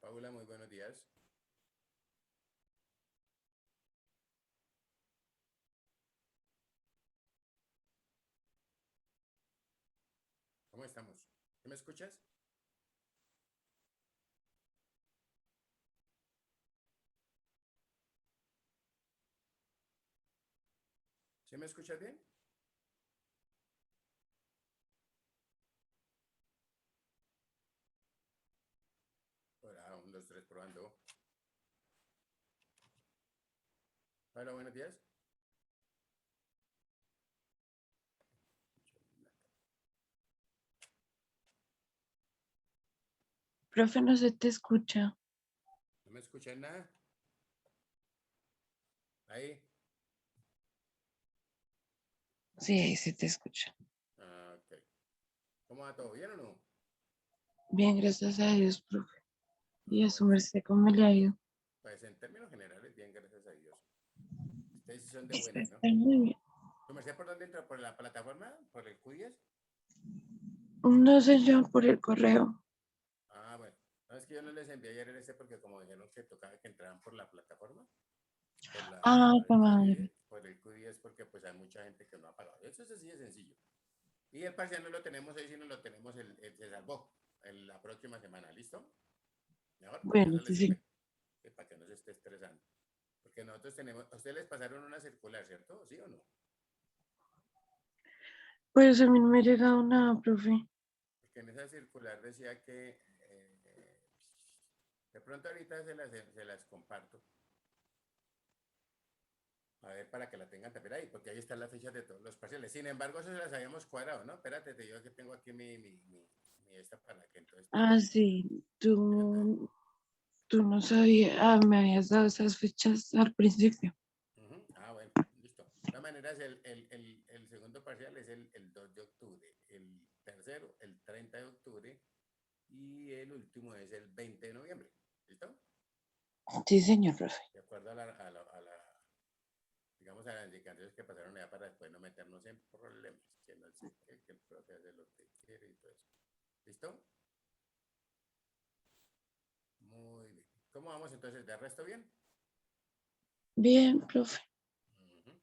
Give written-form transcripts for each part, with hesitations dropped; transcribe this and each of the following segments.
Paula, muy buenos días. ¿Cómo estamos? ¿Sí me escuchas? ¿Sí me escuchas bien? Hola, un, dos, tres, probando. Hola, buenos días. Profe, no se te escucha. ¿No me escuchan nada? Ahí. Sí, ahí se te escucha. Ah, ok. ¿Cómo va todo? ¿Bien o no? Bien, gracias a Dios, profe. Y a Ah, su bueno. merced, ¿cómo le ha ido? Pues en términos generales, bien, gracias a Dios. Ustedes sí son de Está, buenas, ¿no? está muy bien. ¿Tu merced por dónde entra? ¿Por la plataforma? ¿Por el Q10? No sé yo por el correo. Ah, bueno. No, es que yo no les envié ayer el porque como dijeron que tocaba que entraran por la plataforma, Ah, por el madre. Q10, por el Q10 porque pues hay mucha gente que no ha pagado. Eso es así de sencillo. Y el parcial no lo tenemos hoy, sino lo tenemos, se salvó la próxima semana, ¿listo? Mejor, porque Bueno, eso le sí, sí. sirve, para que no se esté estresando. Porque nosotros tenemos, a ustedes les pasaron una circular, ¿cierto? ¿Sí o no? Pues a mí no me ha llegado nada, profe. Porque en esa circular decía que, de pronto ahorita se las comparto, a ver, para que la tengan también ahí, porque ahí están las fechas de todos los parciales. Sin embargo, eso se las habíamos cuadrado, ¿no? Espérate, te digo que tengo aquí mi esta para que entonces te Ah, diga. sí. Espérate. Tú no sabías. Ah, me habías dado esas fechas al principio. Ujú. Ah, bueno, listo. De todas maneras, el segundo parcial es el 2 de octubre, el tercero el 30 de octubre y el último es el 20 de noviembre. ¿Listo? Sí, señor, profe. De acuerdo digamos, a las indicaciones que pasaron allá para después no meternos en problemas, que no sé qué, que el profe hace lo que quiere y todo eso. ¿Listo? Muy bien. ¿Cómo vamos entonces? ¿De resto bien? Bien, profe. Ujú.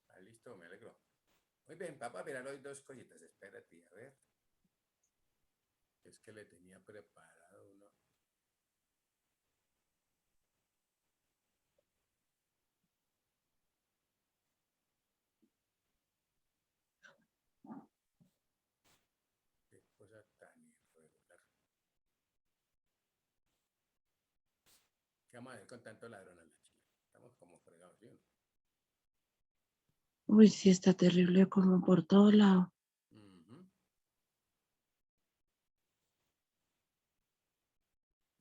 Ah, listo, me alegro. Muy bien, papá, mirar hoy dos cositas. Espérate, a ver. Es que le tenía preparado uno. Qué cosa tan irregular. ¿Qué vamos a hacer con tanto ladrón en la China? Estamos como fregados, ¿sí o no? Uy, sí, está terrible como por todo lado. Ujú.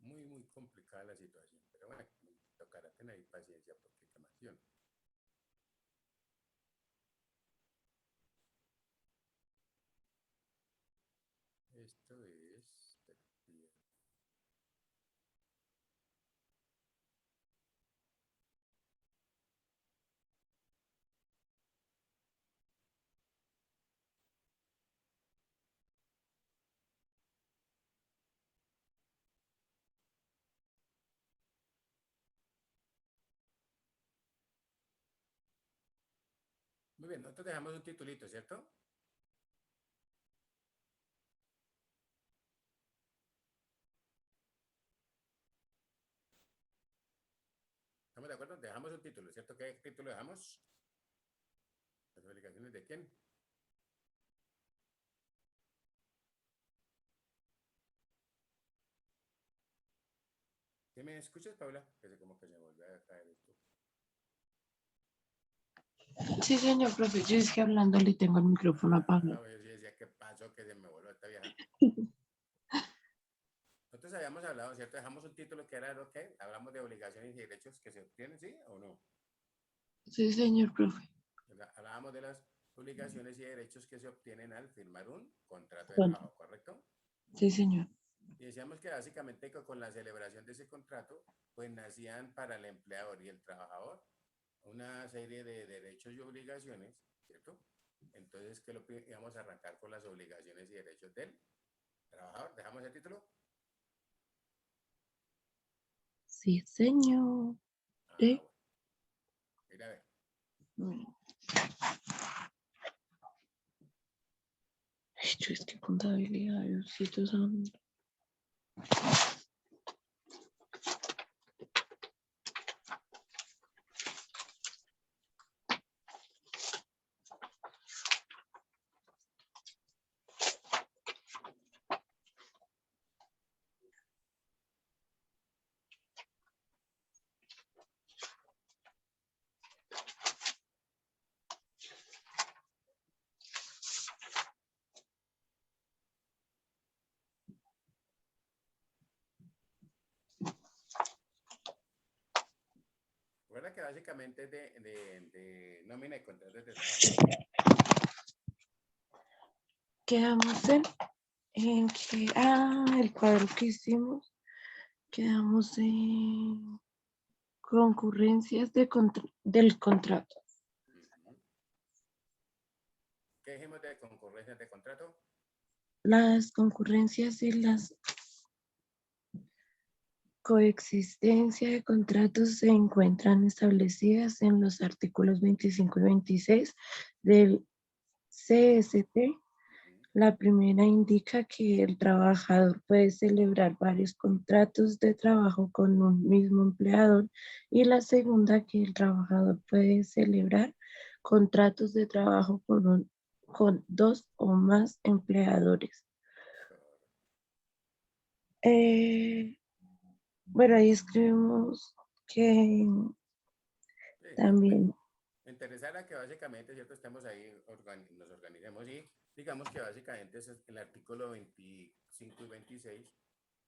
Muy, muy complicada la situación. Pero bueno, tocará tener paciencia porque qué más, ¿sí o no? Esto es... Muy bien, nosotros dejamos un titulito, ¿cierto? ¿Estamos de acuerdo? Dejamos un título, ¿cierto? ¿Qué título dejamos? ¿Las obligaciones de quién? ¿Sí me escuchas, Paula? Que sé como que se vuelve a caer esto. Sí, señor, profe. Yo es que hablándole y tengo el micrófono Ah, apagado. a ver si decía, ¿qué pasó? Que se me vuelve esta vieja. Nosotros habíamos hablado, ¿cierto? Dejamos un título que era lo que hablamos de obligaciones y derechos que se obtienen, ¿sí o no? Sí, señor, profe. Hablábamos de las obligaciones y derechos que se obtienen al firmar un contrato de ¿Cuánto? trabajo, ¿correcto? Sí, señor. Y decíamos que básicamente con la celebración de ese contrato, pues nacían para el empleador y el trabajador una serie de derechos y obligaciones, ¿cierto? Entonces, ¿qué lo íbamos a arrancar con las obligaciones y derechos del trabajador? ¿Dejamos el título? Sí, señor. Ah, ¿Eh? bueno. Mira, a ver. Bueno. Ay, yo es que contabilidad, Diosito santo. Recuerda que básicamente es de nómina y contratos de trabajo, ¿no? Quedamos en que, el cuadro que hicimos, quedamos en concurrencias del contrato. Ujú. ¿Qué dijimos de concurrencias de contrato? Las concurrencias y las coexistencia de contratos se encuentran establecidas en los artículos 25 y 26 del CST. Ujú. La primera indica que el trabajador puede celebrar varios contratos de trabajo con un mismo empleador y la segunda que el trabajador puede celebrar contratos de trabajo con dos o más empleadores. Eh, bueno, ahí escribimos que Sí, también, me interesará que básicamente, ¿cierto? Estemos ahí, nos organicemos y digamos que básicamente ese es el artículo 25 y 26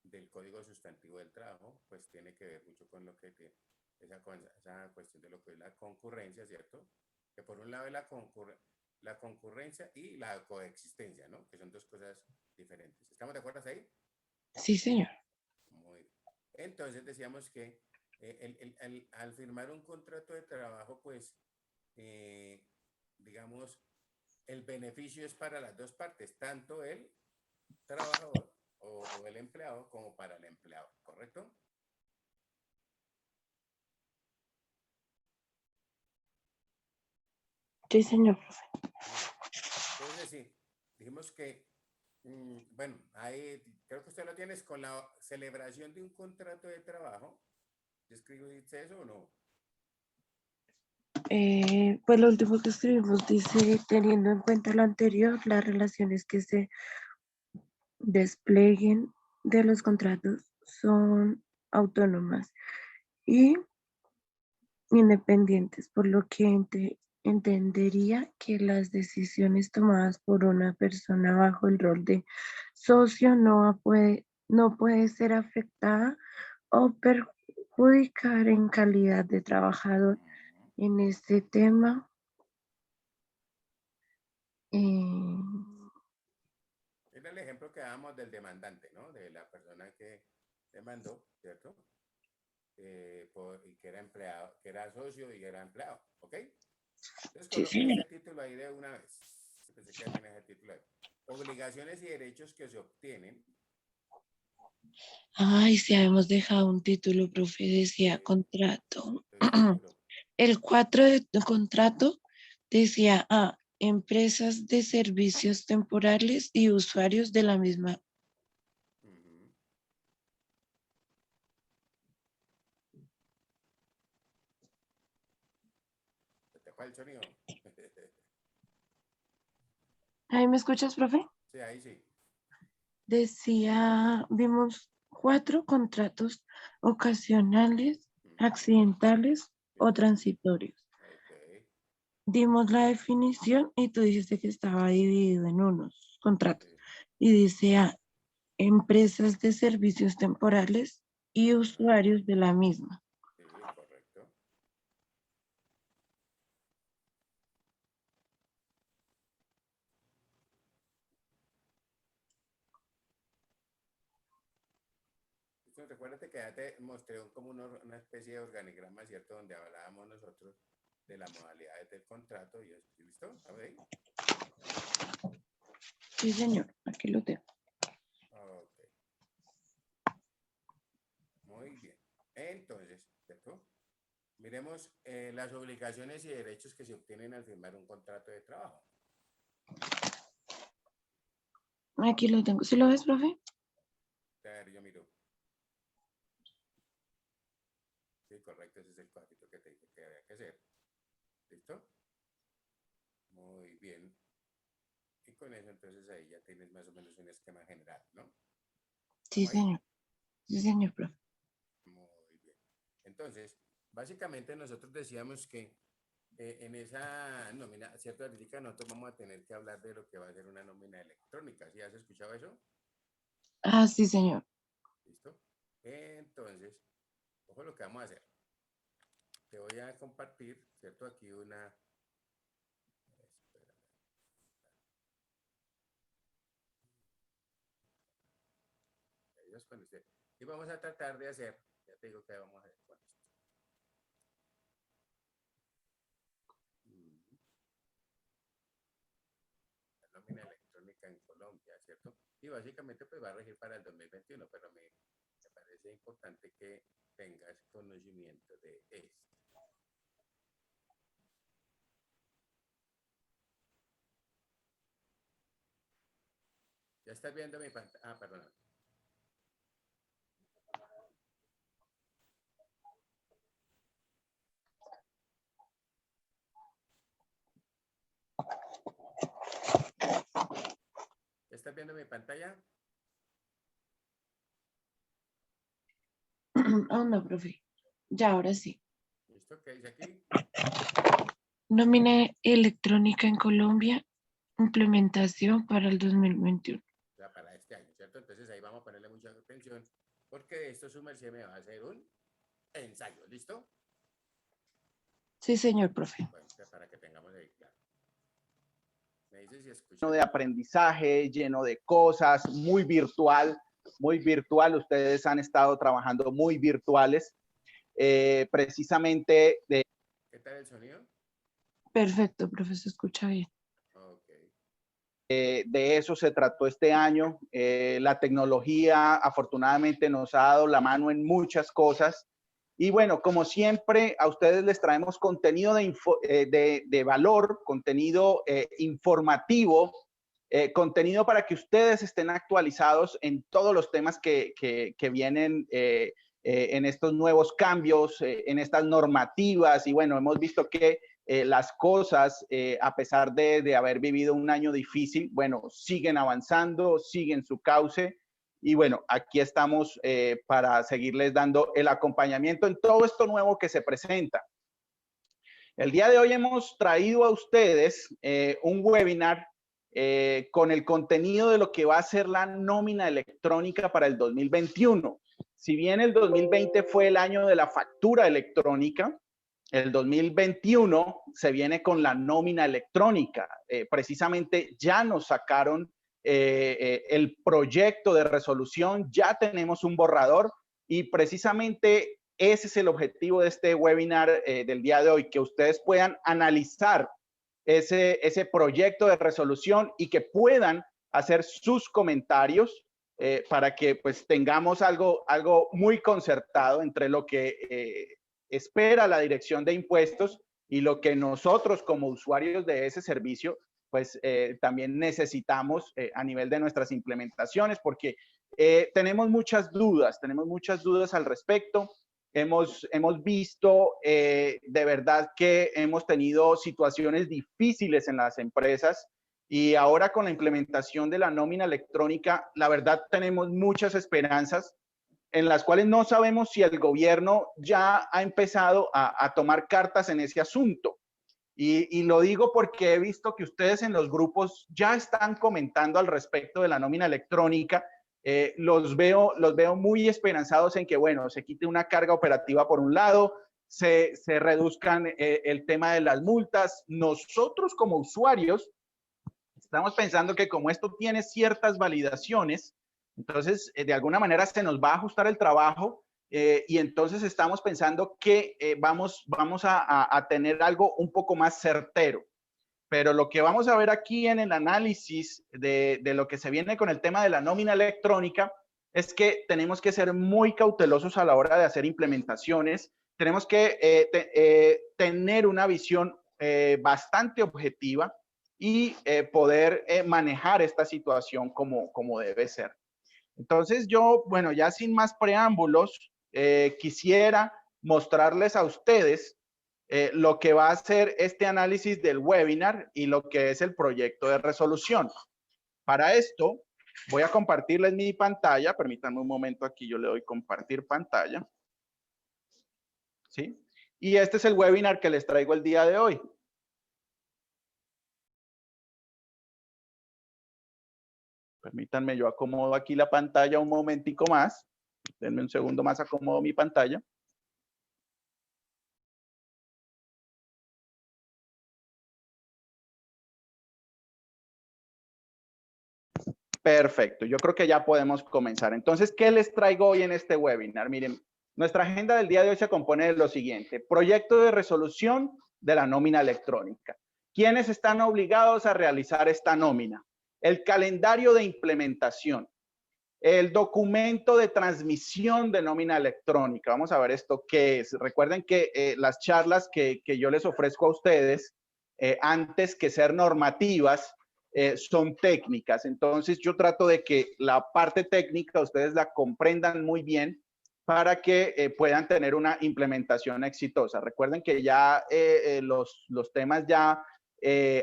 del Código Sustantivo del Trabajo, pues tiene que ver mucho con lo que esa cuestión de lo que es la concurrencia, ¿cierto? Que por un lado es la concurrencia y la coexistencia, ¿no? Que son dos cosas diferentes. ¿Estamos de acuerdo hasta ahí? sí, señor. Muy bien. Entonces decíamos que al firmar un contrato de trabajo, pues, eh, digamos, el beneficio es para las dos partes, tanto el trabajador o el empleado como para el empleado, ¿correcto? Sí, señor. Muy bien. Entonces, sí, dijimos que, bueno, ahí creo que usted lo tiene con la celebración de un contrato de trabajo. ¿Escribiste eso o no? Pues lo último que escribimos dice, teniendo en cuenta lo anterior, las relaciones que se desplieguen de los contratos son autónomas y independientes, por lo que entendería que las decisiones tomadas por una persona bajo el rol de socio no puede ser afectada o perjudicar en calidad de trabajador. Ujú. En este tema, eh, Era el ejemplo que dábamos del demandante, ¿no? De la persona que demandó, ¿cierto? Y que era empleado, que era socio y era empleado, ¿ok? Entonces sí, coloque señor. este título ahí de una vez. Pensé que tenía ese título ahí. Obligaciones y derechos que se obtienen. Ay, si habíamos dejado un título, profe, decía eh, contrato. el título. El 4 de contrato decía empresas de servicios temporales y usuarios de la misma. Ujú. ¿Se te fue el sonido? ¿Ahí me escuchas, profe? Sí, ahí sí. Decía, vimos 4 contratos ocasionales, Ujú. accidentales Sí, o señor. transitorios. Ok. Dimos la definición y tú dijiste que estaba dividido en unos contratos. Sí. Y dice empresas de servicios temporales y Ajá. usuarios de la misma. Sí, correcto. Entonces, recuérdate que ya te mostré como una especie de organigrama, ¿cierto? Donde hablábamos nosotros de las modalidades del contrato. ¿Y listo? ¿A ver? Sí, señor, aquí lo tengo. Ok. Muy bien. Entonces, ¿cierto? Miremos las obligaciones y derechos que se obtienen al firmar un contrato de trabajo. Aquí lo tengo. ¿Sí lo ves, profe? A ver, yo miro. Sí, correcto, ese es el cuadrito que te dije que había que hacer. ¿Listo? Muy bien. Y con eso entonces ahí ya tienes más o menos un esquema general, ¿no? Sí, ¿Estamos ahí? señor. Sí, señor, profe. Muy bien. Entonces, básicamente nosotros decíamos que en esa nómina, ¿cierto? Ahorita nosotros vamos a tener que hablar de lo que va a ser una nómina electrónica. ¿Sí has escuchado eso? Ah, sí, señor. ¿Listo? Entonces, ojo lo que vamos a hacer. Te voy a compartir, ¿cierto? Aquí una... Espérame. Ahí es cuando usted... Y vamos a tratar de hacer, ya te digo que vamos a hacer con esto. La nómina electrónica en Colombia, ¿cierto? Y básicamente pues va a regir para el 2021, pero me parece importante que tengas conocimiento de esto. Ya estás viendo mi pantalla. Ah, perdón. ¿Ya estás viendo mi pantalla? Oh, no, profe. Ya, ahora sí. ¿Listo? ¿Qué dice aquí? Nómina electrónica en Colombia, implementación para el 2021. O sea, para este año, ¿cierto? Entonces ahí vamos a ponerle mucha atención porque esto su merced me va a hacer un ensayo, ¿listo? Sí, señor, profe. Bueno, para que tengamos ahí claro. Me dice si escucha. De aprendizaje, lleno de cosas, muy virtual, muy virtual. Ustedes han estado trabajando muy virtuales, precisamente de... ¿Qué tal el sonido? Perfecto, profe, se escucha bien. Ok. De eso se trató este año. La tecnología afortunadamente nos ha dado la mano en muchas cosas. Y bueno, como siempre, a ustedes les traemos contenido de valor, contenido informativo, contenido para que ustedes estén actualizados en todos los temas que vienen en estos nuevos cambios, en estas normativas. Y bueno, hemos visto que las cosas, a pesar de haber vivido un año difícil, bueno, siguen avanzando, siguen su cauce. Y bueno, aquí estamos para seguirles dando el acompañamiento en todo esto nuevo que se presenta. El día de hoy hemos traído a ustedes un webinar con el contenido de lo que va a ser la nómina electrónica para el 2021. Si bien el 2020 fue el año de la factura electrónica, el 2021 se viene con la nómina electrónica. Precisamente ya nos sacaron el proyecto de resolución, ya tenemos un borrador y precisamente ese es el objetivo de este webinar del día de hoy, que ustedes puedan analizar ese proyecto de resolución y que puedan hacer sus comentarios para que pues tengamos algo muy concertado entre lo que espera la Dirección de Impuestos y lo que nosotros como usuarios de ese servicio pues también necesitamos a nivel de nuestras implementaciones, porque tenemos muchas dudas al respecto. Hemos visto de verdad que hemos tenido situaciones difíciles en las empresas y ahora con la implementación de la nómina electrónica, la verdad tenemos muchas esperanzas en las cuales no sabemos si el gobierno ya ha empezado a tomar cartas en ese asunto. Y lo digo porque he visto que ustedes en los grupos ya están comentando al respecto de la nómina electrónica. Los veo muy esperanzados en que, bueno, se quite una carga operativa por un lado, se reduzcan el tema de las multas. Nosotros como usuarios estamos pensando que como esto tiene ciertas validaciones, entonces de alguna manera se nos va a ajustar el trabajo y entonces estamos pensando que vamos a tener algo un poco más certero. Pero lo que vamos a ver aquí en el análisis de lo que se viene con el tema de la nómina electrónica es que tenemos que ser muy cautelosos a la hora de hacer implementaciones. Tenemos que tener una visión bastante objetiva y poder manejar esta situación como debe ser. Entonces yo, bueno, ya sin más preámbulos, quisiera mostrarles a ustedes lo que va a ser este análisis del webinar y lo que es el proyecto de resolución. Para esto, voy a compartirles mi pantalla. Permítanme un momento aquí, yo le doy compartir pantalla. ¿Sí? Y este es el webinar que les traigo el día de hoy. Permítanme, yo acomodo aquí la pantalla un momentico más. Denme un segundo más, acomodo mi pantalla. Perfecto, yo creo que ya podemos comenzar. Entonces, ¿qué les traigo hoy en este webinar? Miren, nuestra agenda del día de hoy se compone de lo siguiente: proyecto de resolución de la nómina electrónica. ¿Quiénes están obligados a realizar esta nómina? El calendario de implementación, el documento de transmisión de nómina electrónica. Vamos a ver esto qué es. Recuerden que las charlas que yo les ofrezco a ustedes, antes que ser normativas, son técnicas. Entonces yo trato de que la parte técnica ustedes la comprendan muy bien para que puedan tener una implementación exitosa. Recuerden que ya los temas ya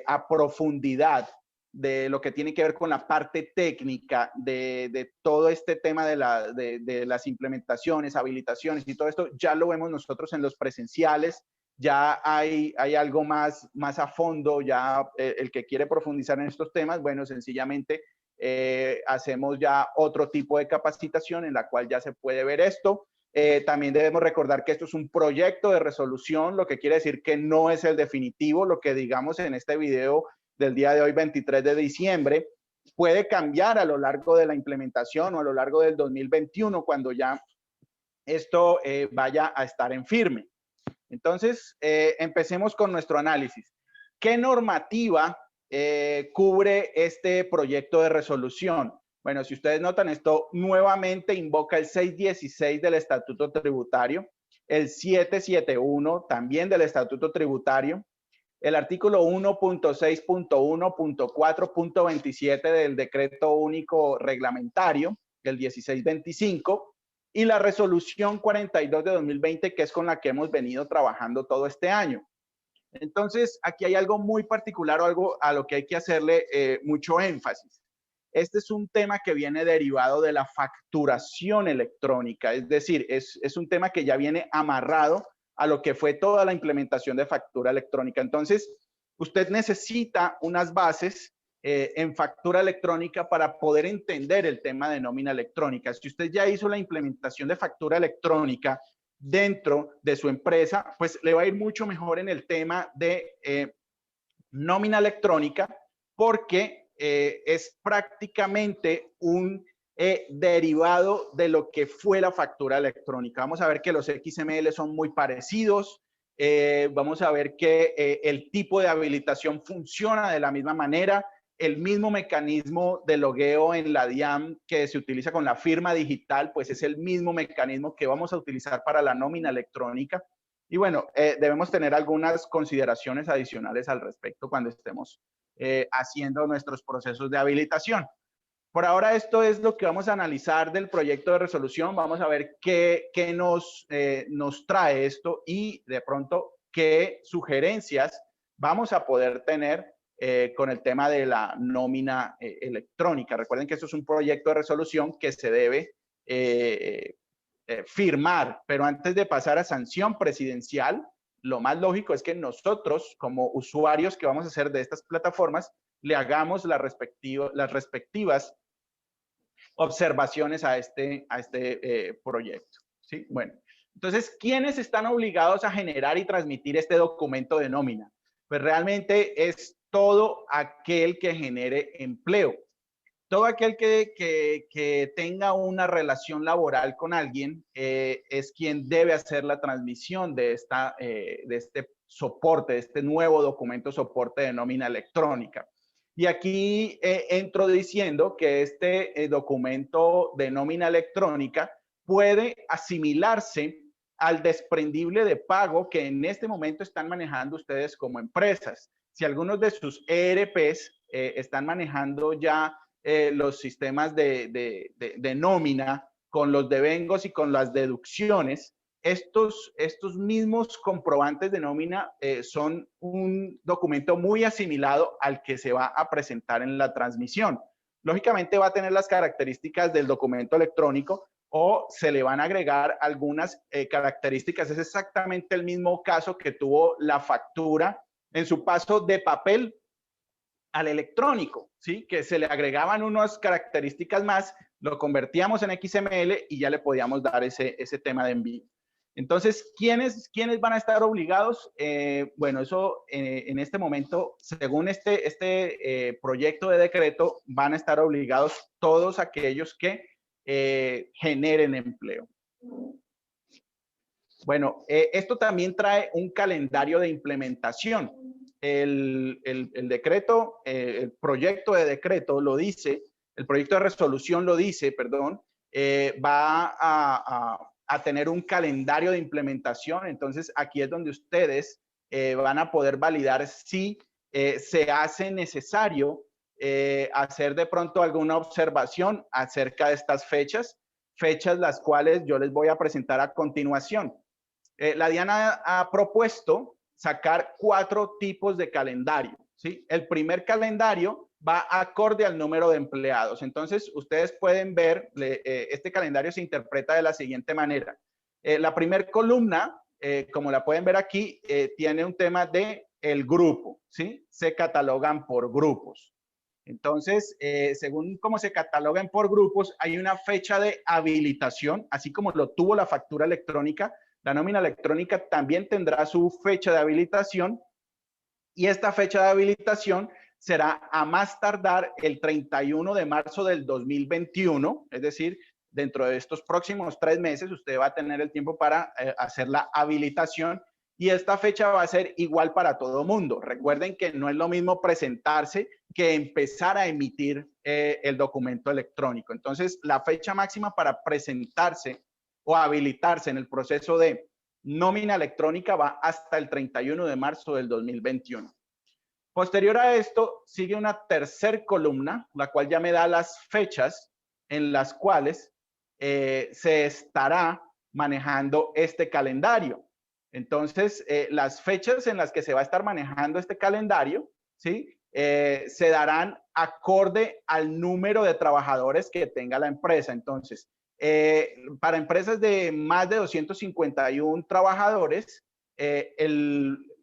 a profundidad de lo que tiene que ver con la parte técnica de todo este tema de las implementaciones, habilitaciones y todo esto, ya lo vemos nosotros en los presenciales. Ya hay algo más a fondo, ya el que quiere profundizar en estos temas, bueno, sencillamente hacemos ya otro tipo de capacitación en la cual ya se puede ver esto. También debemos recordar que esto es un proyecto de resolución, lo que quiere decir que no es el definitivo. Lo que digamos en este video del día de hoy, 23 de diciembre, puede cambiar a lo largo de la implementación o a lo largo del 2021 cuando ya esto vaya a estar en firme. Entonces, empecemos con nuestro análisis. ¿Qué normativa cubre este proyecto de resolución? Bueno, si ustedes notan, esto nuevamente invoca el 616 del Estatuto Tributario, el 771 también del Estatuto Tributario, el artículo 1.6.1.4.27 del Decreto Único Reglamentario, el 1625, y la resolución 42 de 2020, que es con la que hemos venido trabajando todo este año. Entonces, aquí hay algo muy particular o algo a lo que hay que hacerle mucho énfasis. Este es un tema que viene derivado de la facturación electrónica, es decir, es un tema que ya viene amarrado a lo que fue toda la implementación de factura electrónica. Entonces, usted necesita unas bases en factura electrónica para poder entender el tema de nómina electrónica. Si usted ya hizo la implementación de factura electrónica dentro de su empresa, pues le va a ir mucho mejor en el tema de nómina electrónica, porque es prácticamente un derivado de lo que fue la factura electrónica. Vamos a ver que los XML son muy parecidos. Vamos a ver que el tipo de habilitación funciona de la misma manera. El mismo mecanismo de logueo en la DIAN que se utiliza con la firma digital, pues es el mismo mecanismo que vamos a utilizar para la nómina electrónica. Y bueno, debemos tener algunas consideraciones adicionales al respecto cuando estemos haciendo nuestros procesos de habilitación. Por ahora esto es lo que vamos a analizar del proyecto de resolución. Vamos a ver qué nos trae esto y de pronto qué sugerencias vamos a poder tener con el tema de la nómina electrónica. Recuerden que esto es un proyecto de resolución que se debe firmar, pero antes de pasar a sanción presidencial, lo más lógico es que nosotros, como usuarios que vamos a hacer de estas plataformas, le hagamos las respectivas observaciones a este proyecto. ¿Sí? Bueno, entonces, ¿quiénes están obligados a generar y transmitir este documento de nómina? Pues realmente es todo aquel que genere empleo. Todo aquel que tenga una relación laboral con alguien es quien debe hacer la transmisión de este soporte, de este nuevo documento soporte de nómina electrónica. Y aquí entro diciendo que este documento de nómina electrónica puede asimilarse al desprendible de pago que en este momento están manejando ustedes como empresas. Si algunos de sus ERPs están manejando ya los sistemas de nómina con los devengos y con las deducciones, estos mismos comprobantes de nómina son un documento muy asimilado al que se va a presentar en la transmisión. Lógicamente va a tener las características del documento electrónico o se le van a agregar algunas características. Es exactamente el mismo caso que tuvo la factura en su paso de papel al electrónico, ¿sí? Que se le agregaban unas características más, lo convertíamos en XML y ya le podíamos dar ese tema de envío. Entonces, ¿quiénes van a estar obligados? Bueno, eso en este momento, según este proyecto de decreto, van a estar obligados todos aquellos que generen empleo. Bueno, esto también trae un calendario de implementación. El decreto, el proyecto de decreto lo dice, el proyecto de resolución lo dice, perdón, va a tener un calendario de implementación. Entonces, aquí es donde ustedes van a poder validar si se hace necesario hacer de pronto alguna observación acerca de estas fechas las cuales yo les voy a presentar a continuación. La Diana ha propuesto sacar 4 tipos de calendario, ¿sí? El primer calendario va acorde al número de empleados. Entonces, ustedes pueden ver, este calendario se interpreta de la siguiente manera. La primera columna, como la pueden ver aquí, tiene un tema de el grupo, ¿sí? Se catalogan por grupos. Entonces, según cómo se catalogan por grupos, hay una fecha de habilitación, así como lo tuvo la factura electrónica. La nómina electrónica también tendrá su fecha de habilitación y esta fecha de habilitación será a más tardar el 31 de marzo del 2021, es decir, dentro de estos próximos 3 meses usted va a tener el tiempo para hacer la habilitación y esta fecha va a ser igual para todo mundo. Recuerden que no es lo mismo presentarse que empezar a emitir el documento electrónico. Entonces, la fecha máxima para presentarse o habilitarse en el proceso de nómina electrónica va hasta el 31 de marzo del 2021. Posterior a esto, sigue una tercer columna, la cual ya me da las fechas en las cuales se estará manejando este calendario. Entonces, las fechas en las que se va a estar manejando este calendario, ¿sí? Se darán acorde al número de trabajadores que tenga la empresa. Entonces, para empresas de más de 251 trabajadores,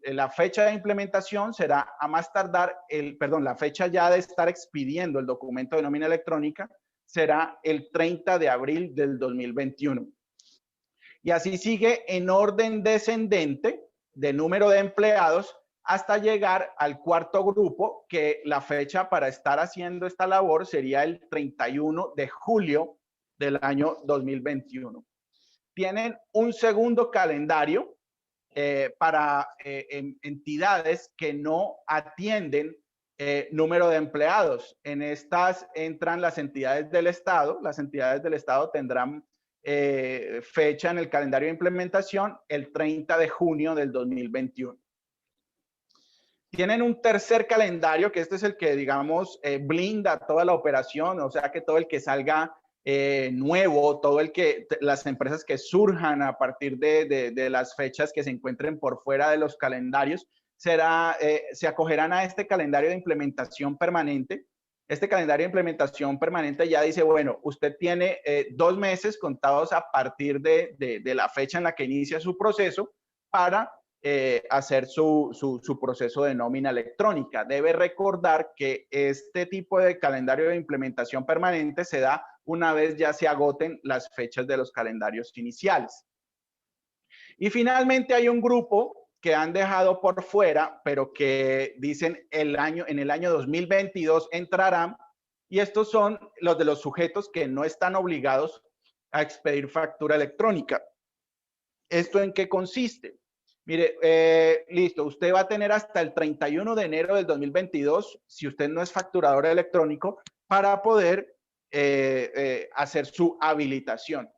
la fecha de implementación será a más tardar, la fecha ya de estar expidiendo el documento de nómina electrónica será el 30 de abril del 2021. Y así sigue en orden descendente de número de empleados hasta llegar al cuarto grupo, que la fecha para estar haciendo esta labor sería el 31 de julio del año 2021. Tienen un segundo calendario para entidades que no atienden número de empleados. En estas entran las entidades del Estado. Las entidades del Estado tendrán fecha en el calendario de implementación el 30 de junio del 2021. Tienen un tercer calendario, que este es el que, digamos, blinda toda la operación, o sea que todo el que salga nuevo, las empresas que surjan a partir de las fechas que se encuentren por fuera de los calendarios, se acogerán a este calendario de implementación permanente. Este calendario de implementación permanente ya dice, bueno, usted tiene 2 meses contados a partir de la fecha en la que inicia su proceso para hacer su proceso de nómina electrónica. Debe recordar que este tipo de calendario de implementación permanente se da una vez ya se agoten las fechas de los calendarios iniciales. Y finalmente hay un grupo que han dejado por fuera, pero que dicen en el año 2022 entrarán, y estos son los de los sujetos que no están obligados a expedir factura electrónica. ¿Esto en qué consiste? Mire, listo, usted va a tener hasta el 31 de enero del 2022, si usted no es facturador electrónico, para poder hacer su habilitación.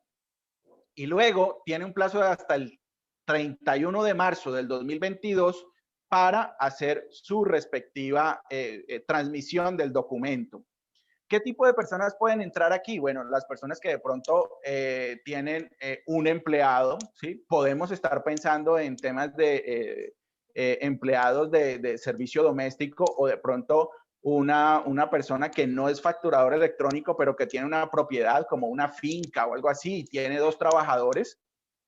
Y luego tiene un plazo de hasta el 31 de marzo del 2022 para hacer su respectiva transmisión del documento. ¿Qué tipo de personas pueden entrar aquí? Bueno, las personas que de pronto tienen un empleado, ¿sí? Podemos estar pensando en temas de empleados de servicio doméstico o de pronto una persona que no es facturador electrónico, pero que tiene una propiedad como una finca o algo así y tiene 2 trabajadores.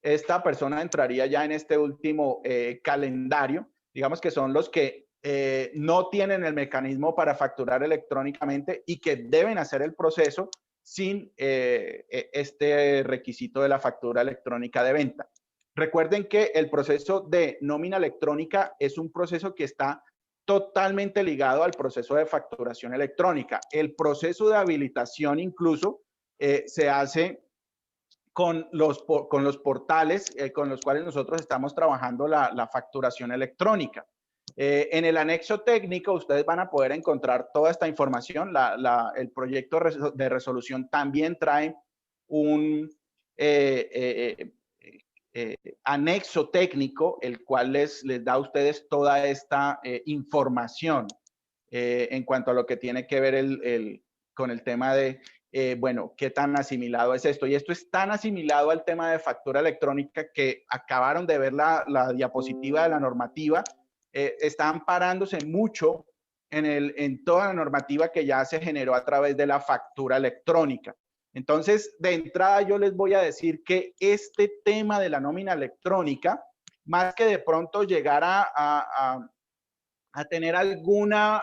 Esta persona entraría ya en este último calendario, digamos que son los que no tienen el mecanismo para facturar electrónicamente y que deben hacer el proceso sin este requisito de la factura electrónica de venta. Recuerden que el proceso de nómina electrónica es un proceso que está totalmente ligado al proceso de facturación electrónica. El proceso de habilitación incluso se hace con los portales con los cuales nosotros estamos trabajando la facturación electrónica. En el anexo técnico ustedes van a poder encontrar toda esta información. El proyecto de resolución también trae un anexo técnico, el cual les da a ustedes toda esta información en cuanto a lo que tiene que ver con el tema de, bueno, qué tan asimilado es esto. Y esto es tan asimilado al tema de factura electrónica que acabaron de ver la diapositiva de la normativa. Están parándose mucho en toda la normativa que ya se generó a través de la factura electrónica. Entonces, de entrada yo les voy a decir que este tema de la nómina electrónica, más que de pronto llegar a tener alguna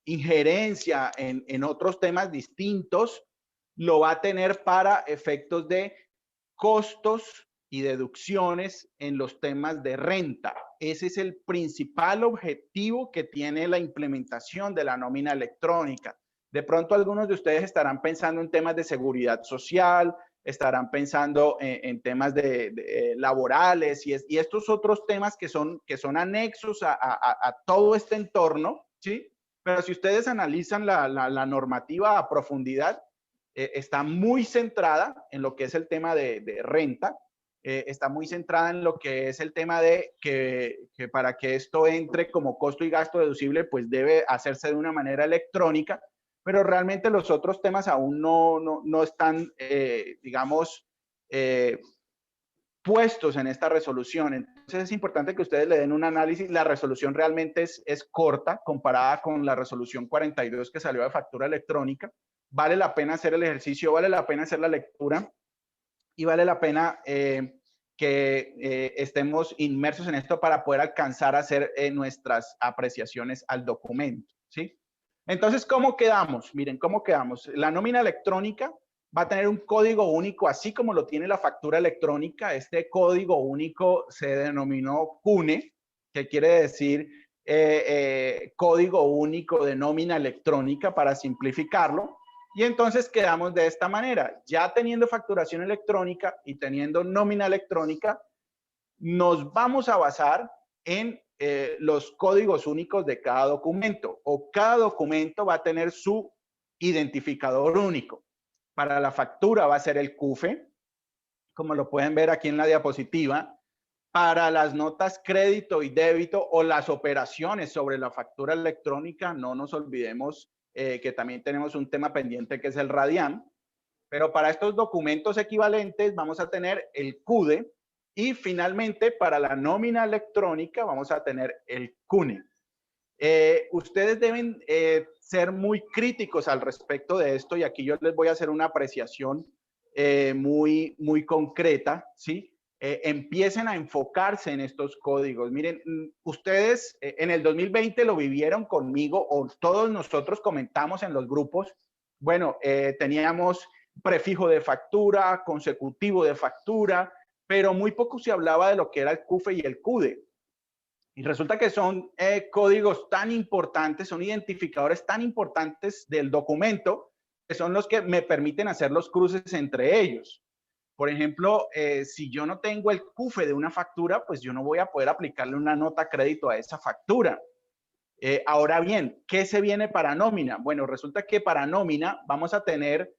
injerencia en otros temas distintos, lo va a tener para efectos de costos y deducciones en los temas de renta. Ese es el principal objetivo que tiene la implementación de la nómina electrónica. De pronto algunos de ustedes estarán pensando en temas de seguridad social, estarán pensando en temas laborales y estos otros temas que son anexos a todo este entorno, ¿sí? Pero si ustedes analizan la normativa a profundidad, está muy centrada en lo que es el tema de renta, está muy centrada en lo que es el tema de que para que esto entre como costo y gasto deducible, pues debe hacerse de una manera electrónica, pero realmente los otros temas aún no están, digamos, puestos en esta resolución. Entonces es importante que ustedes le den un análisis. La resolución realmente es corta comparada con la resolución 42 que salió de factura electrónica. Vale la pena hacer el ejercicio, vale la pena hacer la lectura y vale la pena que estemos inmersos en esto para poder alcanzar a hacer nuestras apreciaciones al documento, ¿sí? Entonces, ¿cómo quedamos? Miren, ¿cómo quedamos? La nómina electrónica va a tener un código único, así como lo tiene la factura electrónica. Este código único se denominó CUNE, que quiere decir código único de nómina electrónica, para simplificarlo. Y entonces quedamos de esta manera. Ya teniendo facturación electrónica y teniendo nómina electrónica, nos vamos a basar en los códigos únicos de cada documento, o cada documento va a tener su identificador único. Para la factura va a ser el CUFE, como lo pueden ver aquí en la diapositiva. Para las notas crédito y débito o las operaciones sobre la factura electrónica, no nos olvidemos que también tenemos un tema pendiente que es el RADIAN. Pero para estos documentos equivalentes vamos a tener el CUDE. Y finalmente, para la nómina electrónica vamos a tener el CUNE. Ustedes deben ser muy críticos al respecto de esto, y aquí yo les voy a hacer una apreciación muy concreta, ¿sí? Empiecen a enfocarse en estos códigos. Miren, ustedes en el 2020 lo vivieron conmigo, o todos nosotros comentamos en los grupos. Bueno, teníamos prefijo de factura, consecutivo de factura, pero muy poco se hablaba de lo que era el CUFE y el CUDE. Y resulta que son códigos tan importantes, son identificadores tan importantes del documento, que son los que me permiten hacer los cruces entre ellos. Por ejemplo, si yo no tengo el CUFE de una factura, pues yo no voy a poder aplicarle una nota crédito a esa factura. Ahora bien, ¿qué se viene para nómina? Bueno, resulta que para nómina vamos a tener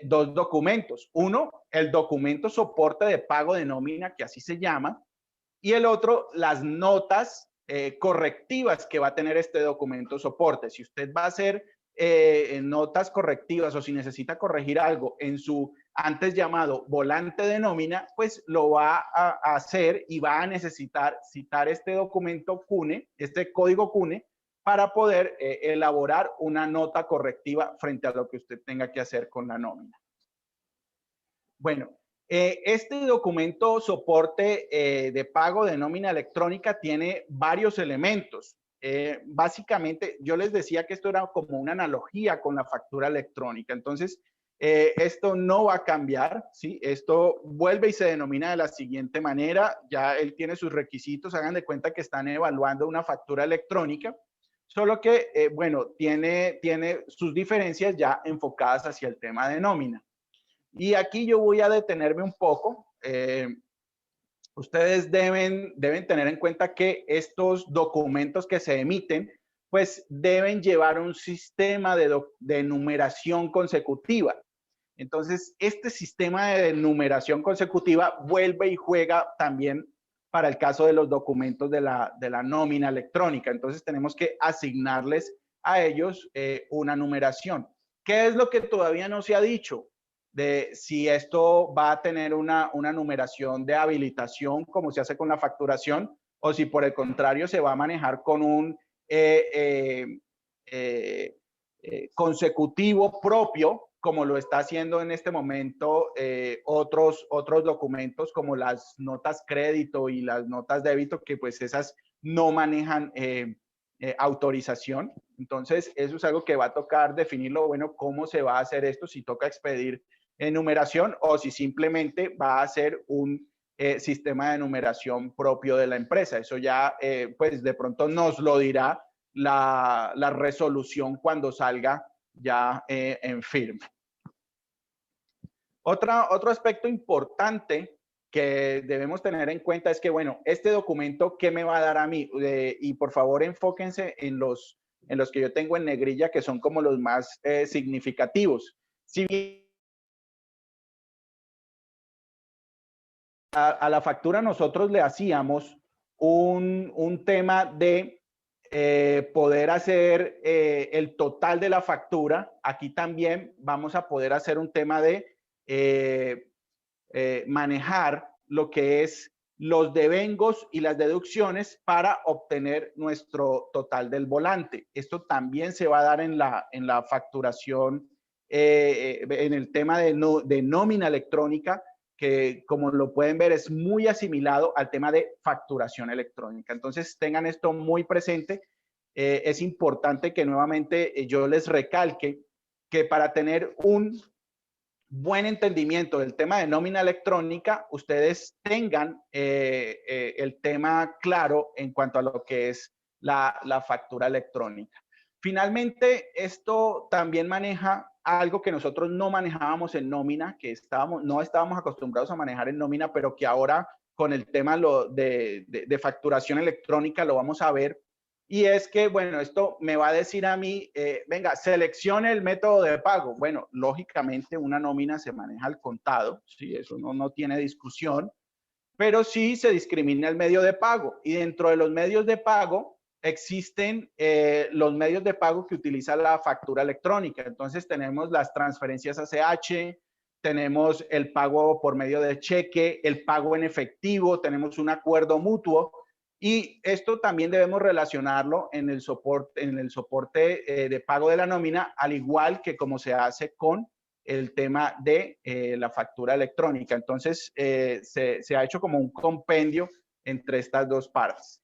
dos documentos. Uno, el documento soporte de pago de nómina, que así se llama, y el otro, las notas correctivas que va a tener este documento soporte. Si usted va a hacer notas correctivas o si necesita corregir algo en su antes llamado volante de nómina, pues lo va a hacer y va a necesitar citar este documento CUNE, este código CUNE, para poder elaborar una nota correctiva frente a lo que usted tenga que hacer con la nómina. Bueno, este documento soporte de pago de nómina electrónica tiene varios elementos. Básicamente, yo les decía que esto era como una analogía con la factura electrónica. Entonces, esto no va a cambiar, ¿sí? Esto vuelve y se denomina de la siguiente manera. Ya él tiene sus requisitos. Hagan de cuenta que están evaluando una factura electrónica. Solo que, bueno, tiene sus diferencias ya enfocadas hacia el tema de nómina. Y aquí yo voy a detenerme un poco. Ustedes deben tener en cuenta que estos documentos que se emiten, pues deben llevar un sistema de numeración consecutiva. Entonces, este sistema de numeración consecutiva vuelve y juega también para el caso de los documentos de la nómina electrónica. Entonces, tenemos que asignarles a ellos una numeración. ¿Qué es lo que todavía no se ha dicho? De si esto va a tener una numeración de habilitación, como se hace con la facturación, o si por el contrario se va a manejar con un consecutivo propio, como lo está haciendo en este momento otros documentos como las notas crédito y las notas débito, que pues esas no manejan autorización. Entonces, eso es algo que va a tocar definirlo, bueno, cómo se va a hacer esto, si toca expedir numeración o si simplemente va a ser un sistema de numeración propio de la empresa. Eso ya, pues de pronto nos lo dirá la resolución cuando salga ya en firme. Otro aspecto importante que debemos tener en cuenta es que, bueno, este documento, ¿qué me va a dar a mí? Y por favor, enfóquense en los que yo tengo en negrilla, que son como los más significativos. Si bien a la factura nosotros le hacíamos un tema de poder hacer el total de la factura, aquí también vamos a poder hacer un tema de manejar lo que es los devengos y las deducciones para obtener nuestro total del volante. Esto también se va a dar en la facturación, en el tema de nómina electrónica, que como lo pueden ver es muy asimilado al tema de facturación electrónica. Entonces tengan esto muy presente. Es importante que nuevamente yo les recalque que para tener un buen entendimiento del tema de nómina electrónica, ustedes tengan el tema claro en cuanto a lo que es la factura electrónica. Finalmente, esto también maneja algo que nosotros no manejábamos en nómina, que no estábamos acostumbrados a manejar en nómina, pero que ahora con el tema de facturación electrónica lo vamos a ver. Y es que, bueno, esto me va a decir a mí, venga, seleccione el método de pago. Bueno, lógicamente una nómina se maneja al contado, ¿sí? Eso no tiene discusión, pero sí se discrimina el medio de pago. Y dentro de los medios de pago existen los medios de pago que utiliza la factura electrónica. Entonces tenemos las transferencias ACH, tenemos el pago por medio de cheque, el pago en efectivo, tenemos un acuerdo mutuo. Y esto también debemos relacionarlo en el soporte de pago de la nómina, al igual que como se hace con el tema de la factura electrónica. Entonces, se ha hecho como un compendio entre estas dos partes.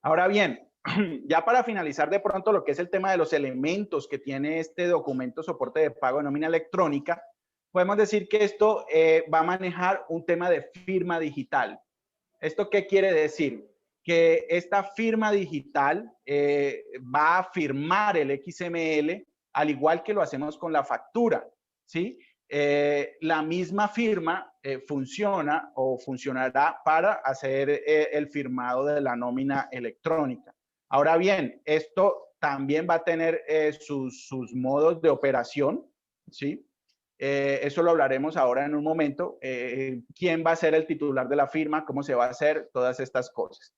Ahora bien, ya para finalizar de pronto lo que es el tema de los elementos que tiene este documento soporte de pago de nómina electrónica, podemos decir que esto va a manejar un tema de firma digital. ¿Esto qué quiere decir? Que esta firma digital va a firmar el XML al igual que lo hacemos con la factura, ¿sí? la misma firma funciona o funcionará para hacer el firmado de la nómina electrónica. Ahora bien, esto también va a tener sus modos de operación, ¿sí? Eso lo hablaremos ahora en un momento. ¿Quién va a ser el titular de la firma? ¿Cómo se va a hacer? Todas estas cosas.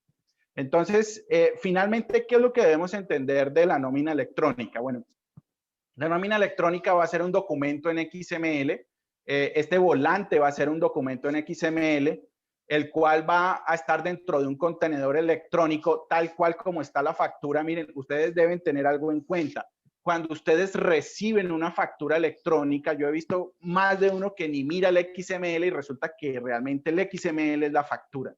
Entonces, finalmente, ¿qué es lo que debemos entender de la nómina electrónica? Bueno, la nómina electrónica va a ser un documento en XML. Este volante va a ser un documento en XML, el cual va a estar dentro de un contenedor electrónico, tal cual como está la factura. Miren, ustedes deben tener algo en cuenta. Cuando ustedes reciben una factura electrónica, yo he visto más de uno que ni mira el XML y resulta que realmente el XML es la factura.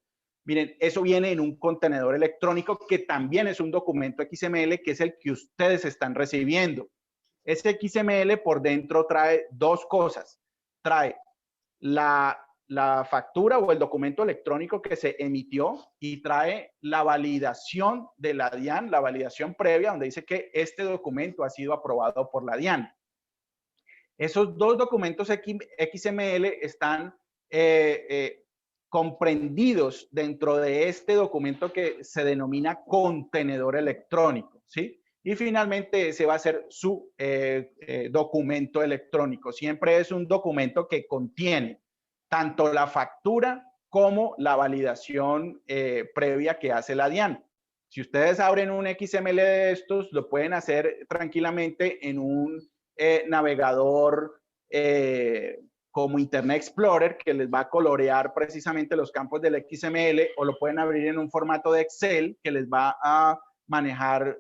Miren, eso viene en un contenedor electrónico que también es un documento XML, que es el que ustedes están recibiendo. Ese XML por dentro trae dos cosas. Trae la factura o el documento electrónico que se emitió y trae la validación de la DIAN, la validación previa, donde dice que este documento ha sido aprobado por la DIAN. Esos dos documentos XML están comprendidos dentro de este documento que se denomina contenedor electrónico, ¿sí? Y finalmente ese va a ser su documento electrónico. Siempre es un documento que contiene tanto la factura como la validación previa que hace la DIAN. Si ustedes abren un XML de estos, lo pueden hacer tranquilamente en un navegador como Internet Explorer, que les va a colorear precisamente los campos del XML, o lo pueden abrir en un formato de Excel, que les va a manejar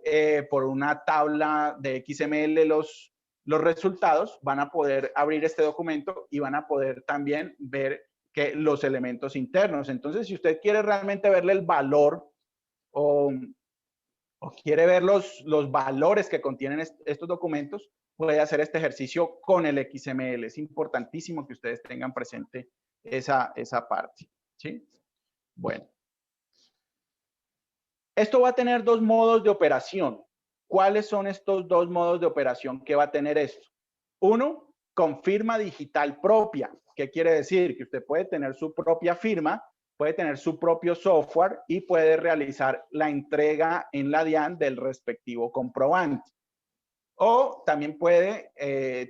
por una tabla de XML los resultados. Van a poder abrir este documento y van a poder también ver que los elementos internos. Entonces, si usted quiere realmente verle el valor o quiere ver los valores que contienen estos documentos, puede hacer este ejercicio con el XML. Es importantísimo que ustedes tengan presente esa parte, ¿sí? Bueno. Esto va a tener dos modos de operación. ¿Cuáles son estos dos modos de operación que va a tener esto? Uno, con firma digital propia. ¿Qué quiere decir? Que usted puede tener su propia firma, puede tener su propio software y puede realizar la entrega en la DIAN del respectivo comprobante. O también puede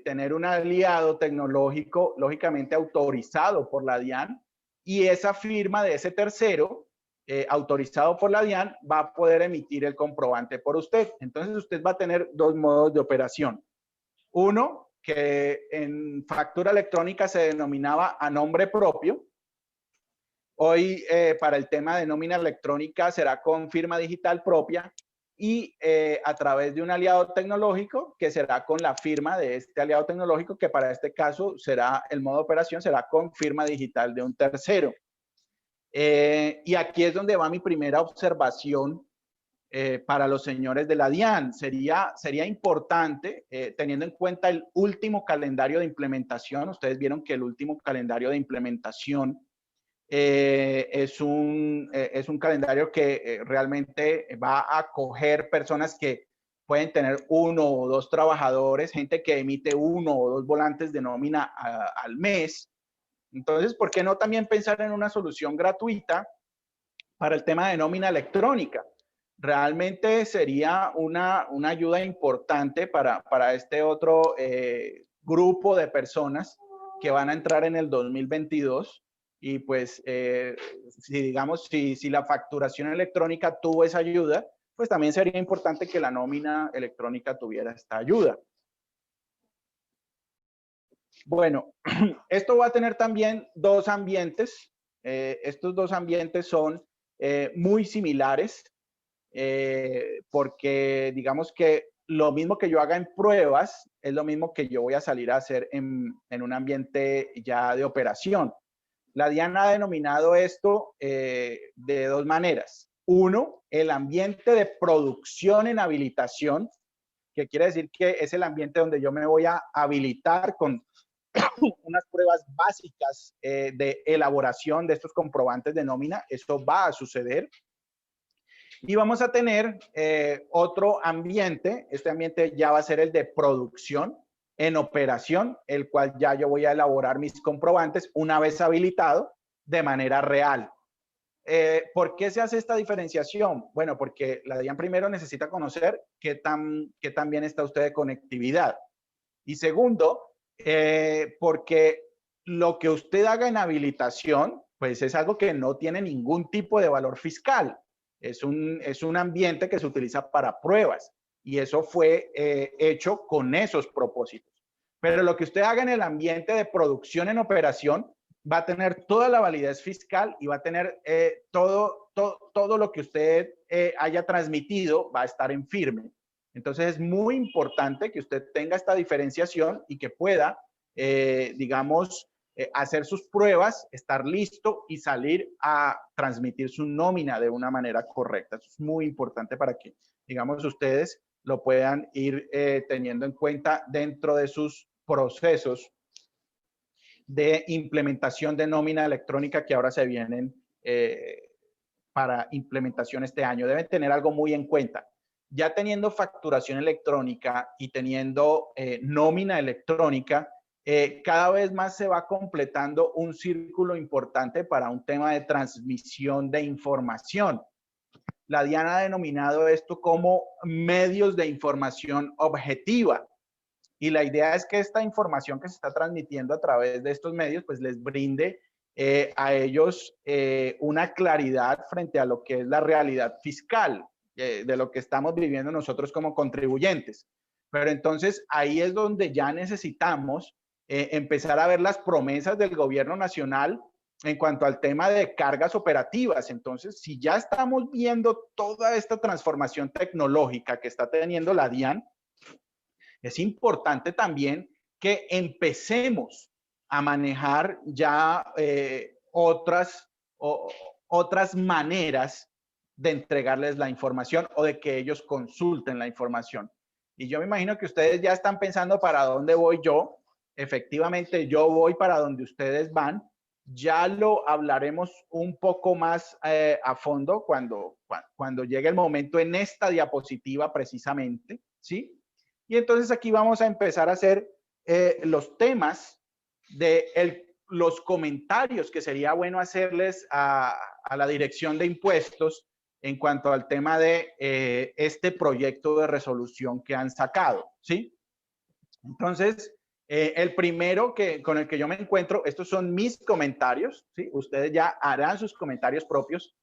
tener un aliado tecnológico, lógicamente autorizado por la DIAN, y esa firma de ese tercero, autorizado por la DIAN, va a poder emitir el comprobante por usted. Entonces, usted va a tener dos modos de operación. Uno, que en factura electrónica se denominaba a nombre propio. Hoy, para el tema de nómina electrónica, será con firma digital propia y a través de un aliado tecnológico, que será con la firma de este aliado tecnológico, que para este caso será, el modo de operación será con firma digital de un tercero. Y aquí es donde va mi primera observación para los señores de la DIAN. Sería importante, teniendo en cuenta el último calendario de implementación. Ustedes vieron que el último calendario de implementación es un calendario que realmente va a acoger personas que pueden tener uno o dos trabajadores, gente que emite uno o dos volantes de nómina al mes. Entonces, ¿por qué no también pensar en una solución gratuita para el tema de nómina electrónica? Realmente sería una ayuda importante para este otro grupo de personas que van a entrar en el 2022. Y pues, si la facturación electrónica tuvo esa ayuda, pues también sería importante que la nómina electrónica tuviera esta ayuda. Bueno, esto va a tener también dos ambientes. Estos dos ambientes son muy similares porque digamos que lo mismo que yo haga en pruebas es lo mismo que yo voy a salir a hacer en un ambiente ya de operación. La DIAN ha denominado esto de dos maneras. Uno, el ambiente de producción en habilitación, que quiere decir que es el ambiente donde yo me voy a habilitar con unas pruebas básicas de elaboración de estos comprobantes de nómina. Esto va a suceder. Y vamos a tener otro ambiente. Este ambiente ya va a ser el de producción. en operación, el cual ya yo voy a elaborar mis comprobantes una vez habilitado de manera real. ¿Por qué se hace esta diferenciación? Bueno, porque la DIAN primero necesita conocer qué tan bien está usted de conectividad. Y segundo, porque lo que usted haga en habilitación, pues es algo que no tiene ningún tipo de valor fiscal. Es un ambiente que se utiliza para pruebas y eso fue hecho con esos propósitos. Pero lo que usted haga en el ambiente de producción en operación va a tener toda la validez fiscal y va a tener todo lo que usted haya transmitido va a estar en firme. Entonces es muy importante que usted tenga esta diferenciación y que pueda, digamos, hacer sus pruebas, estar listo y salir a transmitir su nómina de una manera correcta. Eso es muy importante para que, digamos, ustedes lo puedan ir teniendo en cuenta dentro de sus procesos de implementación de nómina electrónica que ahora se vienen para implementación este año. Deben tener algo muy en cuenta. Ya teniendo facturación electrónica y teniendo nómina electrónica, cada vez más se va completando un círculo importante para un tema de transmisión de información. La DIAN ha denominado esto como medios de información objetiva. Y la idea es que esta información que se está transmitiendo a través de estos medios, pues les brinde a ellos una claridad frente a lo que es la realidad fiscal de lo que estamos viviendo nosotros como contribuyentes. Pero entonces ahí es donde ya necesitamos empezar a ver las promesas del gobierno nacional en cuanto al tema de cargas operativas. Entonces, si ya estamos viendo toda esta transformación tecnológica que está teniendo la DIAN, es importante también que empecemos a manejar ya otras maneras de entregarles la información o de que ellos consulten la información. Y yo me imagino que ustedes ya están pensando para dónde voy yo. Efectivamente, yo voy para donde ustedes van. Ya lo hablaremos un poco más a fondo cuando llegue el momento en esta diapositiva precisamente, ¿sí? Y entonces aquí vamos a empezar a hacer los temas de los comentarios que sería bueno hacerles a la Dirección de Impuestos en cuanto al tema de este proyecto de resolución que han sacado, ¿sí? Entonces, el primero con el que yo me encuentro, estos son mis comentarios, ¿sí? Ustedes ya harán sus comentarios propios.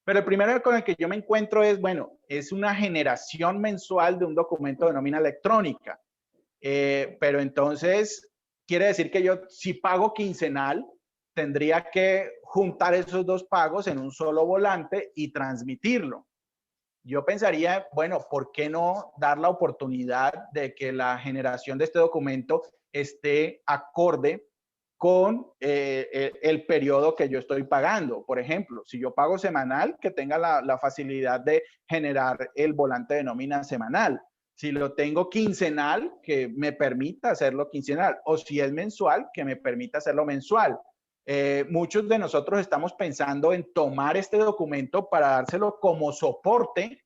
Pero el primero con el que yo me encuentro es, bueno, es una generación mensual de un documento de nómina electrónica. Pero entonces, quiere decir que yo, si pago quincenal, tendría que juntar esos dos pagos en un solo volante y transmitirlo. Yo pensaría, bueno, ¿por qué no dar la oportunidad de que la generación de este documento esté acorde con el periodo que yo estoy pagando? Por ejemplo, si yo pago semanal, que tenga la facilidad de generar el volante de nómina semanal. Si lo tengo quincenal, que me permita hacerlo quincenal. O si es mensual, que me permita hacerlo mensual. Muchos de nosotros estamos pensando en tomar este documento para dárselo como soporte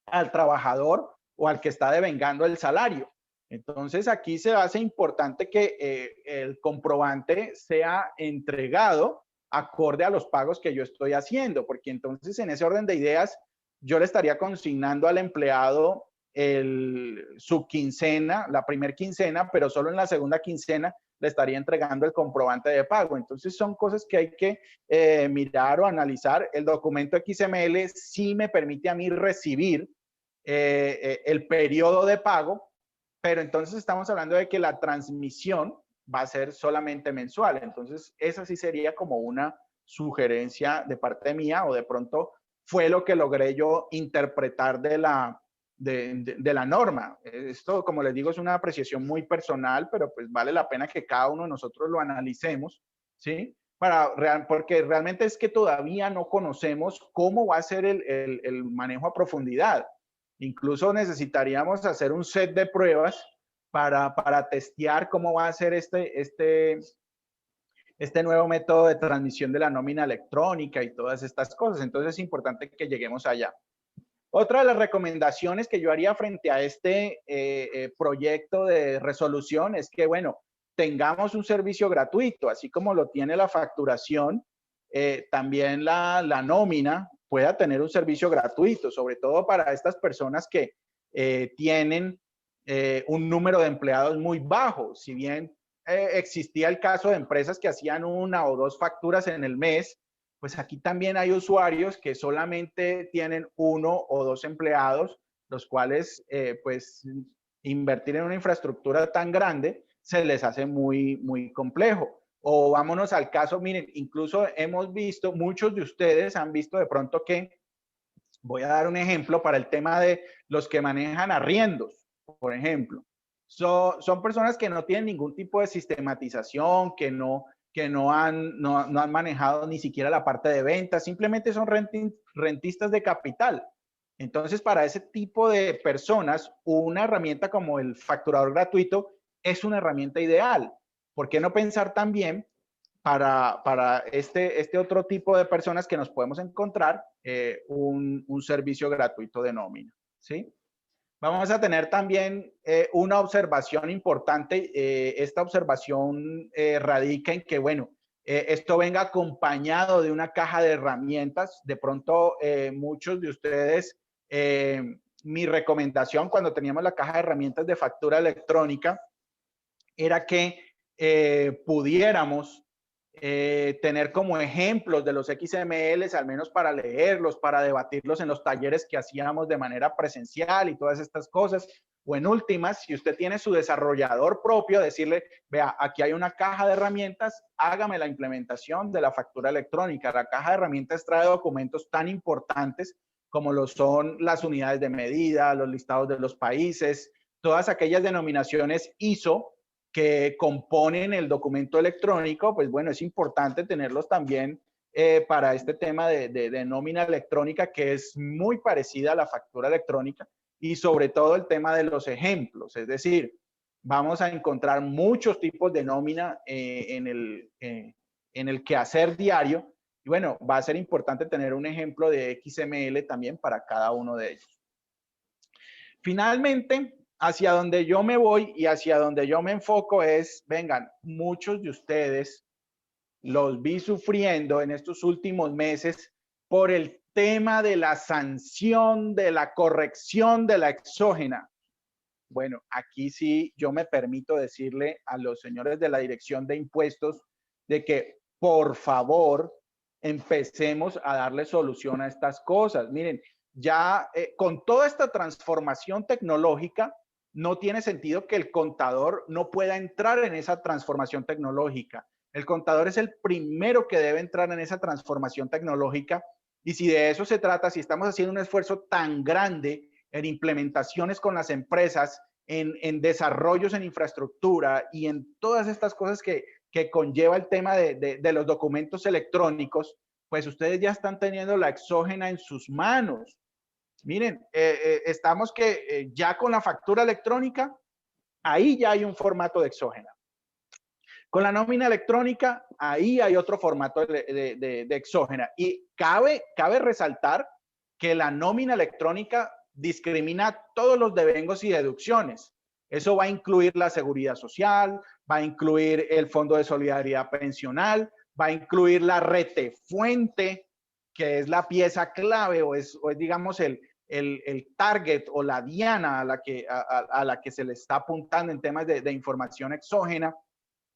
al trabajador o al que está devengando el salario. Entonces, aquí se hace importante que el comprobante sea entregado acorde a los pagos que yo estoy haciendo, porque entonces en ese orden de ideas yo le estaría consignando al empleado su quincena, la primer quincena, pero solo en la segunda quincena le estaría entregando el comprobante de pago. Entonces son cosas que hay que mirar o analizar. El documento XML sí me permite a mí recibir el periodo de pago, pero entonces estamos hablando de que la transmisión va a ser solamente mensual. Entonces esa sí sería como una sugerencia de parte mía, o de pronto fue lo que logré yo interpretar de la norma. Esto, como les digo, es una apreciación muy personal, pero pues vale la pena que cada uno de nosotros lo analicemos, ¿sí? Porque realmente es que todavía no conocemos cómo va a ser el manejo a profundidad. Incluso necesitaríamos hacer un set de pruebas para testear cómo va a ser este nuevo método de transmisión de la nómina electrónica y todas estas cosas. Entonces es importante que lleguemos allá. Otra de las recomendaciones que yo haría frente a este proyecto de resolución es que, bueno, tengamos un servicio gratuito, así como lo tiene la facturación, también la nómina pueda tener un servicio gratuito, sobre todo para estas personas que tienen un número de empleados muy bajo. Si bien existía el caso de empresas que hacían 1 o 2 facturas en el mes, pues aquí también hay usuarios que solamente tienen 1 o 2 empleados, los cuales pues invertir en una infraestructura tan grande se les hace muy complejo. O vámonos al caso, miren, incluso hemos visto, muchos de ustedes han visto de pronto que, voy a dar un ejemplo para el tema de los que manejan arriendos, por ejemplo. Son personas que no tienen ningún tipo de sistematización, que no han manejado ni siquiera la parte de ventas, simplemente son rentistas de capital. Entonces, para ese tipo de personas, una herramienta como el facturador gratuito es una herramienta ideal. ¿Por qué no pensar también para este otro tipo de personas que nos podemos encontrar un servicio gratuito de nómina? ¿Sí? Vamos a tener también una observación importante. Esta observación radica en que, bueno, esto venga acompañado de una caja de herramientas. De pronto, muchos de ustedes, mi recomendación cuando teníamos la caja de herramientas de factura electrónica era que pudiéramos tener como ejemplos de los XMLs, al menos para leerlos, para debatirlos en los talleres que hacíamos de manera presencial y todas estas cosas. O en últimas, si usted tiene su desarrollador propio, decirle, vea, aquí hay una caja de herramientas, hágame la implementación de la factura electrónica. La caja de herramientas trae documentos tan importantes como lo son las unidades de medida, los listados de los países, todas aquellas denominaciones ISO que componen el documento electrónico, pues bueno, es importante tenerlos también para este tema de nómina electrónica, que es muy parecida a la factura electrónica, y sobre todo el tema de los ejemplos, es decir, vamos a encontrar muchos tipos de nómina en el quehacer diario, y bueno, va a ser importante tener un ejemplo de XML también para cada uno de ellos. Finalmente, hacia donde yo me voy y hacia donde yo me enfoco es, vengan, muchos de ustedes los vi sufriendo en estos últimos meses por el tema de la sanción, de la corrección de la exógena. Bueno, aquí sí yo me permito decirle a los señores de la Dirección de Impuestos de que, por favor, empecemos a darle solución a estas cosas. Miren, ya con toda esta transformación tecnológica, no tiene sentido que el contador no pueda entrar en esa transformación tecnológica. El contador es el primero que debe entrar en esa transformación tecnológica, y si de eso se trata, si estamos haciendo un esfuerzo tan grande en implementaciones con las empresas, en desarrollos en infraestructura y en todas estas cosas que conlleva el tema de los documentos electrónicos, pues ustedes ya están teniendo la exógena en sus manos. Miren, estamos que ya con la factura electrónica, ahí ya hay un formato de exógena. Con la nómina electrónica, ahí hay otro formato de exógena. Y cabe resaltar que la nómina electrónica discrimina todos los devengos y deducciones. Eso va a incluir la seguridad social, va a incluir el fondo de solidaridad pensional, va a incluir la retefuente, que es la pieza clave o es digamos, el target o la diana a la que se le está apuntando en temas de información exógena.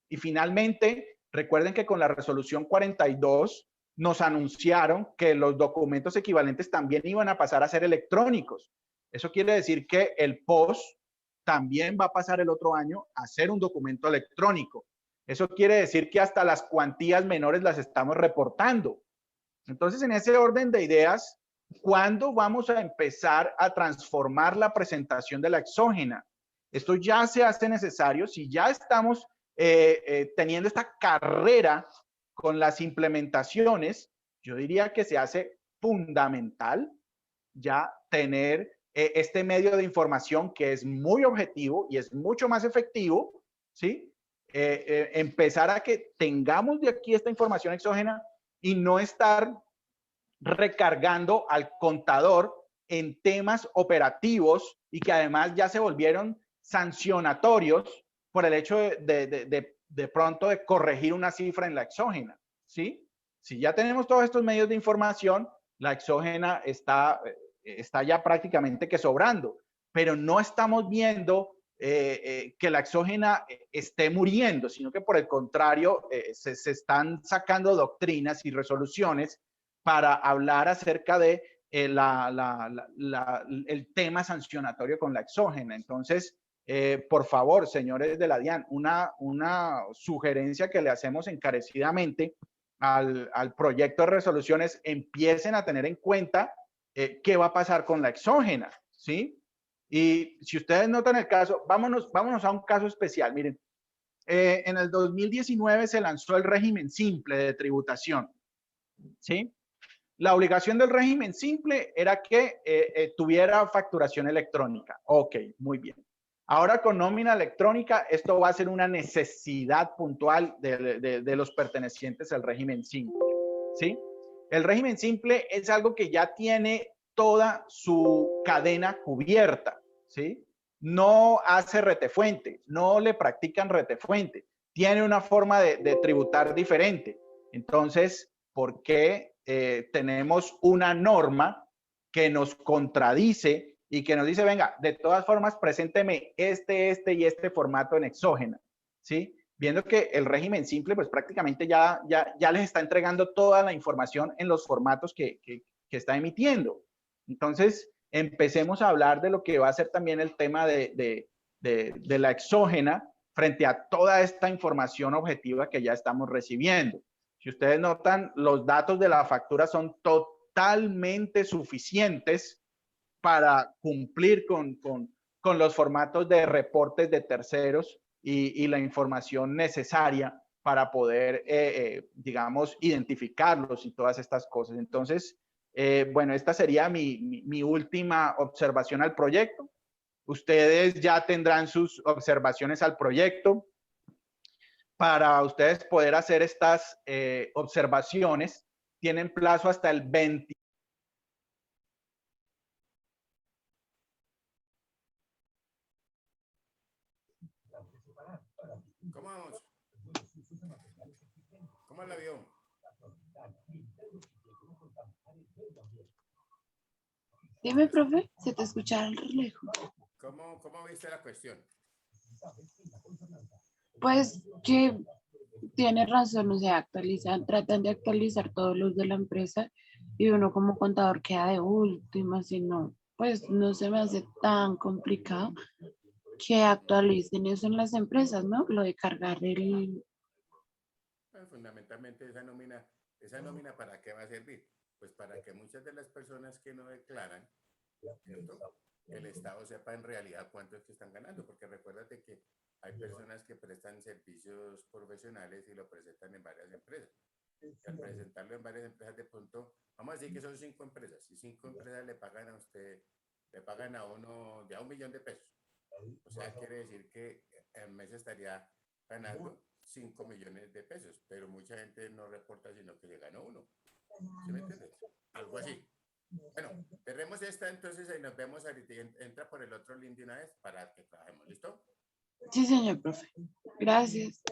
Y finalmente, recuerden que con la resolución 42 nos anunciaron que los documentos equivalentes también iban a pasar a ser electrónicos. Eso quiere decir que el POS también va a pasar el otro año a ser un documento electrónico. Eso quiere decir que hasta las cuantías menores las estamos reportando. Entonces, en ese orden de ideas, ¿cuándo vamos a empezar a transformar la presentación de la exógena? Esto ya se hace necesario si ya estamos teniendo esta carrera con las implementaciones. Yo diría que se hace fundamental ya tener este medio de información que es muy objetivo y es mucho más efectivo, ¿sí? Empezar a que tengamos de aquí esta información exógena y no estar recargando al contador en temas operativos y que además ya se volvieron sancionatorios por el hecho de pronto de corregir una cifra en la exógena, ¿sí? Si ya tenemos todos estos medios de información, la exógena está ya prácticamente que sobrando, pero no estamos viendo que la exógena esté muriendo, sino que por el contrario se están sacando doctrinas y resoluciones para hablar acerca de el tema sancionatorio con la exógena. Entonces, por favor, señores de la DIAN, una sugerencia que le hacemos encarecidamente al proyecto de resoluciones, empiecen a tener en cuenta qué va a pasar con la exógena, ¿sí? Y si ustedes notan el caso, vámonos a un caso especial. Miren, en el 2019 se lanzó el régimen simple de tributación, ¿sí? La obligación del régimen simple era que tuviera facturación electrónica. Ok, muy bien. Ahora con nómina electrónica, esto va a ser una necesidad puntual de los pertenecientes al régimen simple, ¿sí? El régimen simple es algo que ya tiene toda su cadena cubierta, ¿sí? No hace retefuente, no le practican retefuente, tiene una forma de tributar diferente. Entonces, ¿por qué tenemos una norma que nos contradice y que nos dice, venga, de todas formas, presénteme este y este formato en exógena, ¿sí? Viendo que el régimen simple, pues prácticamente ya les está entregando toda la información en los formatos que está emitiendo. Entonces, empecemos a hablar de lo que va a ser también el tema de la exógena frente a toda esta información objetiva que ya estamos recibiendo. Si ustedes notan, los datos de la factura son totalmente suficientes para cumplir con los formatos de reportes de terceros y la información necesaria para poder, digamos, identificarlos y todas estas cosas. Entonces, bueno, esta sería mi última observación al proyecto. Ustedes ya tendrán sus observaciones al proyecto. Para ustedes poder hacer estas observaciones, tienen plazo hasta el 20. ¿Cómo vamos? ¿Cómo la vio? Dime, profe, se te escucha el lejos. ¿Cómo viste la cuestión? Pues que tiene razón, o sea, tratan de actualizar todos los de la empresa y uno como contador queda de última, si no, pues no se me hace tan complicado que actualicen eso en las empresas, ¿no? Lo de cargar el... Bueno, fundamentalmente esa nómina ¿para qué va a servir? Pues para que muchas de las personas que no declaran, ¿cierto? El Estado sepa en realidad cuánto es que están ganando, porque recuérdate que hay personas que prestan servicios profesionales y lo presentan en varias empresas. Y al presentarlo en varias empresas, de pronto, vamos a decir que son 5 empresas. Si 5 empresas le pagan a usted, le pagan a uno ya 1 millón de pesos. O sea, quiere decir que el mes estaría ganando 5 millones de pesos, pero mucha gente no reporta sino que le ganó 1. ¿Sí me entiendes? Algo así. Bueno, cerremos esta entonces y nos vemos ahorita. Entra por el otro link de una vez para que trabajemos. ¿Listo? Sí, señor profe. Gracias.